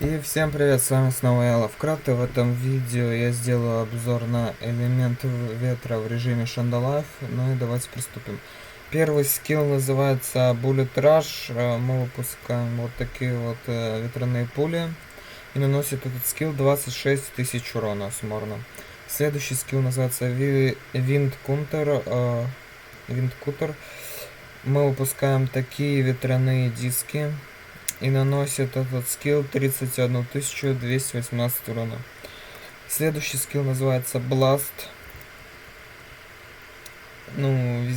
И всем привет, с вами снова я, Лавкрафт, и в этом видео я сделаю обзор на элемент ветра в режиме Shonda Life. Ну и давайте приступим. Первый скилл называется Bullet Rush. Мы выпускаем вот такие вот ветряные пули. И наносит этот скилл 26 тысяч урона суммарно. Следующий скилл называется Wind Counter. Wind Cutter. Мы выпускаем такие ветряные диски. И наносит этот скилл 31 218 урона. Следующий скилл называется Blast. Ну,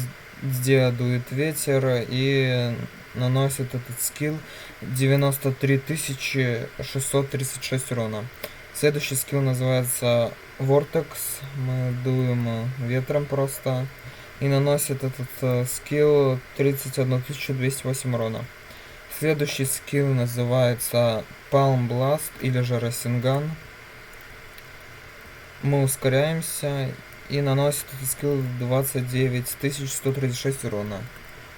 везде дует ветер и наносит этот скилл 93 636 урона. Следующий скилл называется Vortex. Мы дуем ветром просто. И наносит этот скилл 31 208 урона. Следующий скилл называется Palm Blast или же Rasengan. Мы ускоряемся и наносит этот скилл 29 136 урона.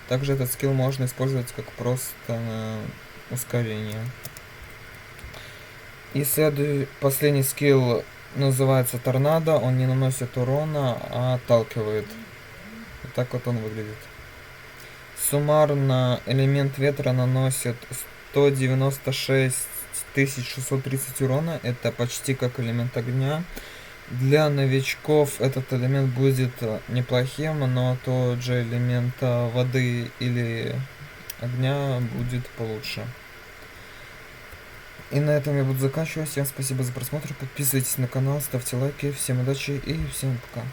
Также этот скилл можно использовать как просто ускорение. И последний скилл называется Торнадо. Он не наносит урона, а отталкивает. Вот так вот он выглядит. Суммарно элемент ветра наносит 196 630 урона. Это почти как элемент огня. Для новичков этот элемент будет неплохим, но тот же элемент воды или огня будет получше. И на этом я буду заканчивать. Всем спасибо за просмотр. Подписывайтесь на канал, ставьте лайки. Всем удачи и всем пока.